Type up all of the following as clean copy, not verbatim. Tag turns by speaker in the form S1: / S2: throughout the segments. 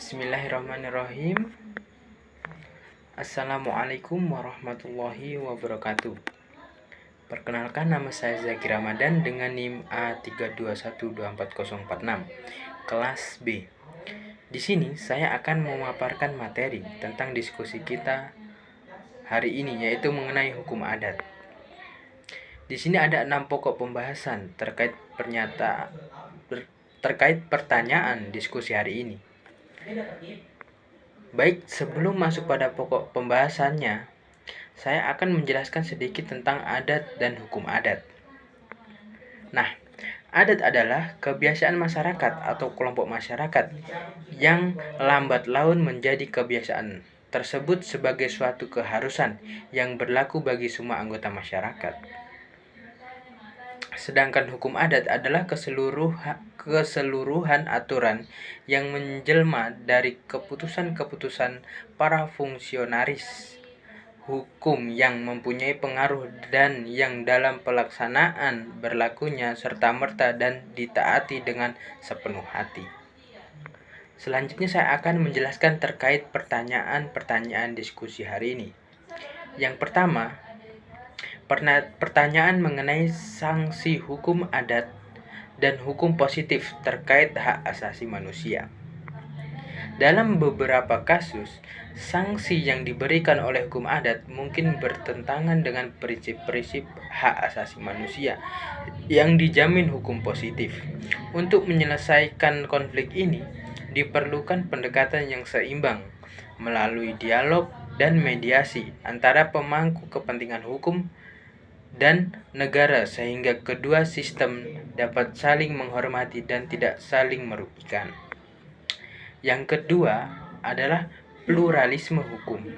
S1: Bismillahirrahmanirrahim. Assalamualaikum warahmatullahi wabarakatuh. Perkenalkan, nama saya Zaki Ramadan dengan NIM A321244046, kelas B. Di sini saya akan memaparkan materi tentang diskusi kita hari ini, yaitu mengenai hukum adat. Di sini ada 6 pokok pembahasan terkait pertanyaan diskusi hari ini. Baik, sebelum masuk pada pokok pembahasannya, saya akan menjelaskan sedikit tentang adat dan hukum adat. Nah, adat adalah kebiasaan masyarakat atau kelompok masyarakat yang lambat laun menjadi kebiasaan tersebut sebagai suatu keharusan yang berlaku bagi semua anggota masyarakat. Sedangkan hukum adat adalah keseluruhan aturan yang menjelma dari keputusan-keputusan para fungsionaris hukum yang mempunyai pengaruh dan yang dalam pelaksanaan berlakunya serta-merta dan ditaati dengan sepenuh hati. Selanjutnya saya akan menjelaskan terkait pertanyaan diskusi hari ini. Yang pertama, pertanyaan mengenai sanksi hukum adat dan hukum positif terkait hak asasi manusia. Dalam beberapa kasus, sanksi yang diberikan oleh hukum adat mungkin bertentangan dengan prinsip-prinsip hak asasi manusia yang dijamin hukum positif. Untuk menyelesaikan konflik ini, diperlukan pendekatan yang seimbang melalui dialog dan mediasi antara pemangku kepentingan hukum dan negara sehingga kedua sistem dapat saling menghormati dan tidak saling merugikan. Yang kedua adalah pluralisme hukum.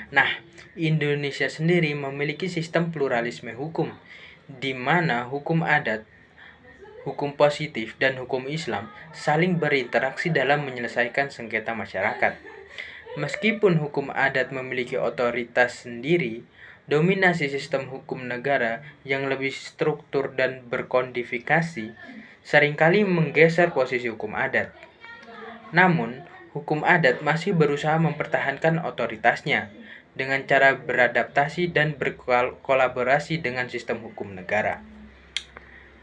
S1: Nah, Indonesia sendiri memiliki sistem pluralisme hukum di mana hukum adat, hukum positif, dan hukum Islam saling berinteraksi dalam menyelesaikan sengketa masyarakat. Meskipun hukum adat memiliki otoritas sendiri, dominasi sistem hukum negara yang lebih struktur dan berkodifikasi seringkali menggeser posisi hukum adat. Namun, hukum adat masih berusaha mempertahankan otoritasnya dengan cara beradaptasi dan berkolaborasi dengan sistem hukum negara.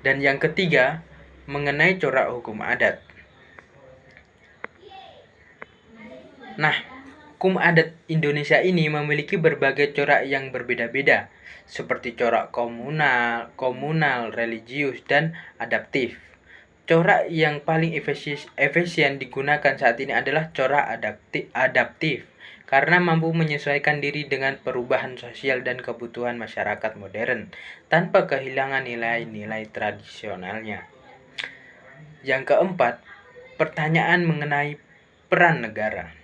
S1: Dan yang ketiga, mengenai corak hukum adat. Nah, hukum adat Indonesia ini memiliki berbagai corak yang berbeda-beda, seperti corak komunal, religius, dan adaptif. Corak yang paling efisien digunakan saat ini adalah corak adaptif, karena mampu menyesuaikan diri dengan perubahan sosial dan kebutuhan masyarakat modern, tanpa kehilangan nilai-nilai tradisionalnya. Yang keempat, pertanyaan mengenai peran negara.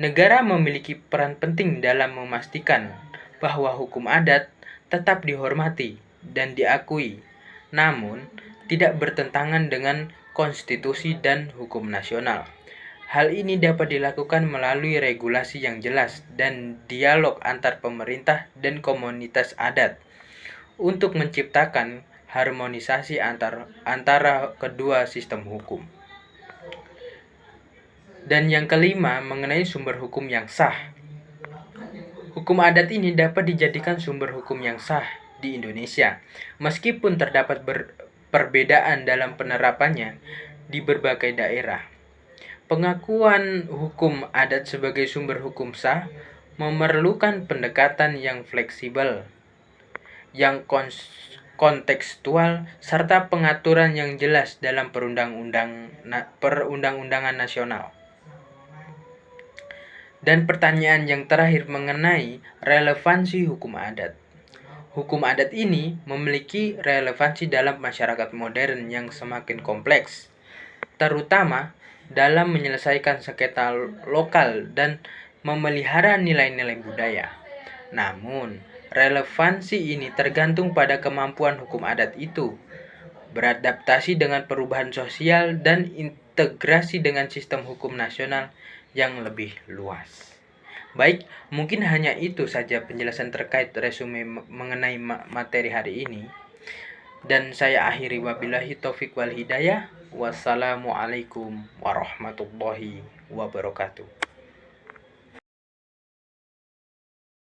S1: Negara memiliki peran penting dalam memastikan bahwa hukum adat tetap dihormati dan diakui, namun tidak bertentangan dengan konstitusi dan hukum nasional. Hal ini dapat dilakukan melalui regulasi yang jelas dan dialog antar pemerintah dan komunitas adat untuk menciptakan harmonisasi antara kedua sistem hukum. Dan yang kelima, mengenai sumber hukum yang sah. Hukum adat ini dapat dijadikan sumber hukum yang sah di Indonesia, meskipun terdapat perbedaan dalam penerapannya di berbagai daerah. Pengakuan hukum adat sebagai sumber hukum sah memerlukan pendekatan yang fleksibel, yang kontekstual, serta pengaturan yang jelas dalam perundang-undangan nasional. Dan pertanyaan yang terakhir mengenai relevansi hukum adat. Hukum adat ini memiliki relevansi dalam masyarakat modern yang semakin kompleks, terutama dalam menyelesaikan sengketa lokal dan memelihara nilai-nilai budaya. Namun, relevansi ini tergantung pada kemampuan hukum adat itu beradaptasi dengan perubahan sosial dan integrasi dengan sistem hukum nasional yang lebih luas. Baik, mungkin hanya itu saja penjelasan terkait resume mengenai materi hari ini. Dan saya akhiri, wabillahi taufik wal hidayah. Wassalamualaikum warahmatullahi wabarakatuh.